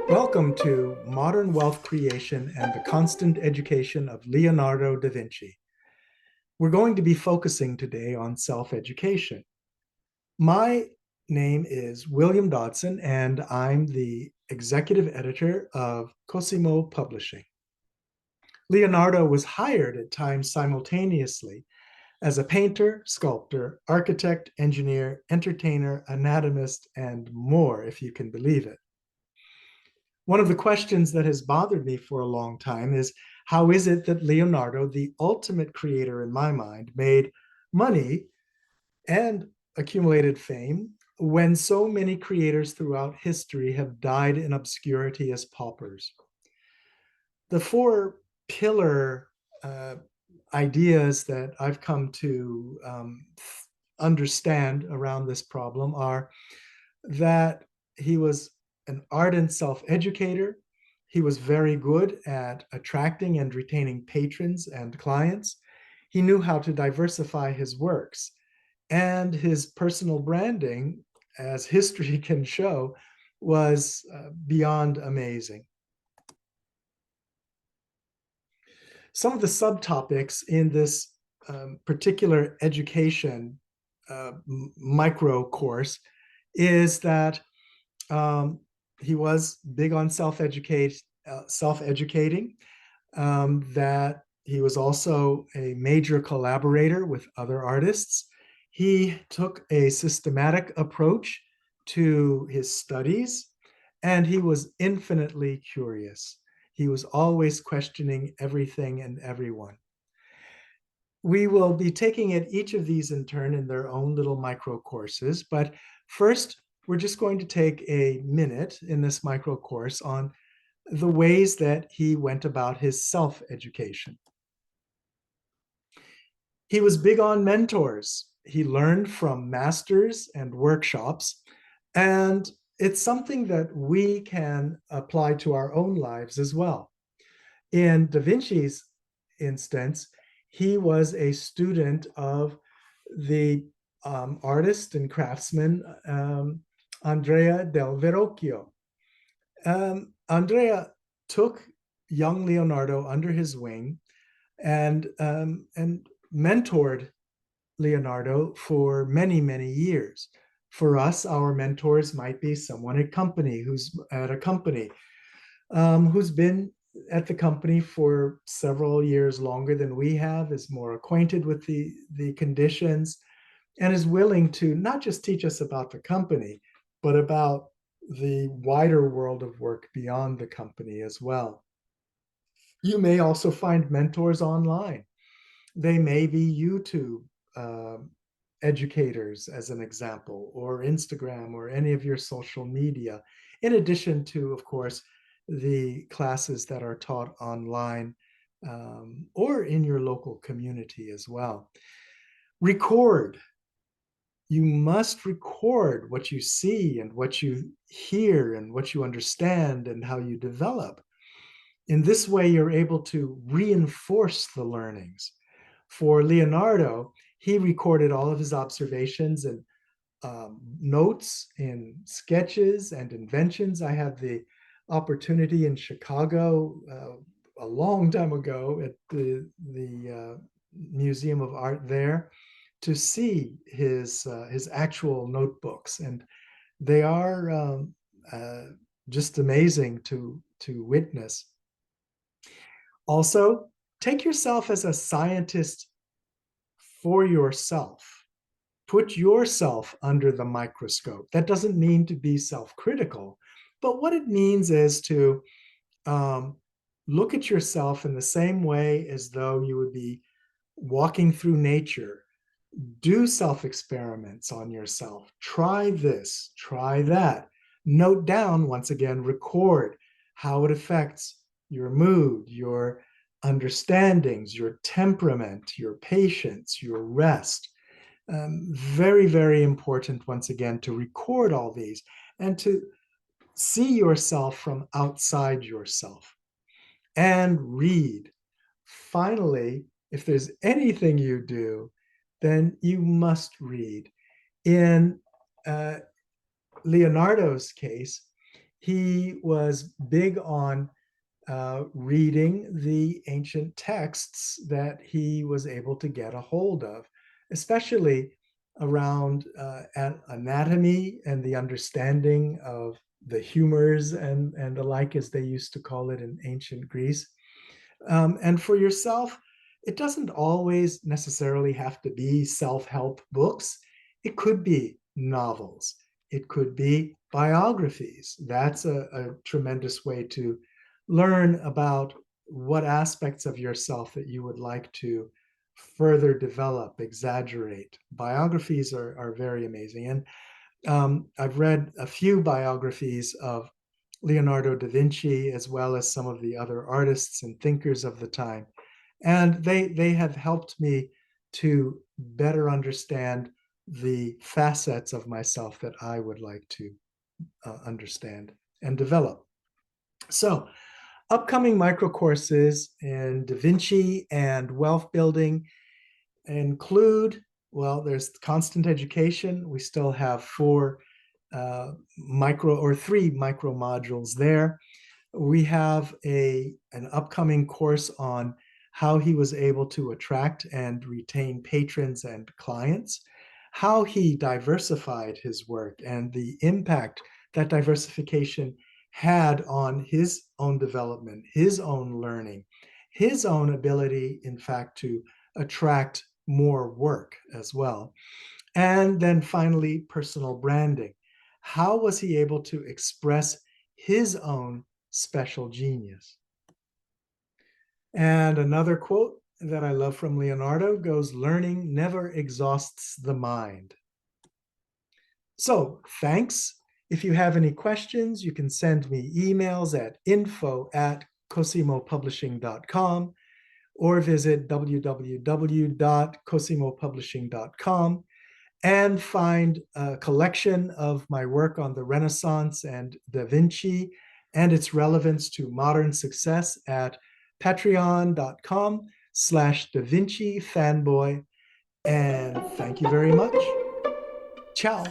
Welcome to Modern Wealth Creation and the Constant Education of Leonardo da Vinci. We're going to be focusing today on self-education. My name is William Dodson, and I'm the executive editor of Cosimo Publishing. Leonardo was hired at times simultaneously as a painter, sculptor, architect, engineer, entertainer, anatomist, and more, if you can believe it. One of the questions that has bothered me for a long time is how is it that Leonardo, the ultimate creator in my mind, made money and accumulated fame when so many creators throughout history have died in obscurity as paupers? The four pillar ideas that I've come to understand around this problem are that he was an ardent self-educator. He was very good at attracting and retaining patrons and clients. He knew how to diversify his works, and his personal branding, as history can show, was beyond amazing. Some of the subtopics in this particular education micro course is that he was big on self-educating, that he was also a major collaborator with other artists. He took a systematic approach to his studies, and he was infinitely curious. He was always questioning everything and everyone. We will be taking at each of these in turn in their own little micro courses, but first, we're just going to take a minute in this micro course on the ways that he went about his self-education. He was big on mentors. He learned from masters and workshops, and it's something that we can apply to our own lives as well. In Da Vinci's instance, he was a student of the artist and craftsman Andrea del Verrocchio. Andrea took young Leonardo under his wing and mentored Leonardo for many, many years. For us, our mentors might be someone at a company who's been at the company for several years longer than we have, is more acquainted with the conditions, and is willing to not just teach us about the company, but about the wider world of work beyond the company as well. You may also find mentors online. They may be YouTube educators, as an example, or Instagram, or any of your social media, in addition to, of course, the classes that are taught online or in your local community as well. Record. You must record what you see and what you hear and what you understand and how you develop. In this way, you're able to reinforce the learnings. For Leonardo, he recorded all of his observations and notes in sketches and inventions. I had the opportunity in Chicago a long time ago at the Museum of Art there to see his actual notebooks, and they are just amazing to witness. Also, take yourself as a scientist for yourself. Put yourself under the microscope. That doesn't mean to be self-critical, but what it means is to look at yourself in the same way as though you would be walking through nature. Do self-experiments on yourself. Try this, try that. Note down, once again, record how it affects your mood, your understandings, your temperament, your patience, your rest. Very, very important, once again, to record all these and to see yourself from outside yourself. And read. Finally, if there's anything you do, then you must read. In Leonardo's case, he was big on reading the ancient texts that he was able to get a hold of, especially around anatomy and the understanding of the humors and the like, as they used to call it in ancient Greece. And for yourself, it doesn't always necessarily have to be self-help books. It could be novels. It could be biographies. That's a tremendous way to learn about what aspects of yourself that you would like to further develop, exaggerate. Biographies are very amazing. And I've read a few biographies of Leonardo da Vinci, as well as some of the other artists and thinkers of the time. And they have helped me to better understand the facets of myself that I would like to understand and develop. So, upcoming micro courses in Da Vinci and wealth building include, well, there's constant education. We still have three micro modules there. We have an upcoming course on how he was able to attract and retain patrons and clients, how he diversified his work, and the impact that diversification had on his own development, his own learning, his own ability, in fact, to attract more work as well. And then finally, personal branding. How was he able to express his own special genius? And another quote that I love from Leonardo goes, "Learning never exhausts the mind." So thanks. If you have any questions, you can send me emails at info@cosimopublishing.com or visit www.cosimopublishing.com and find a collection of my work on the Renaissance and Da Vinci and its relevance to modern success at patreon.com/Da Vinci fanboy. And thank you very much. Ciao.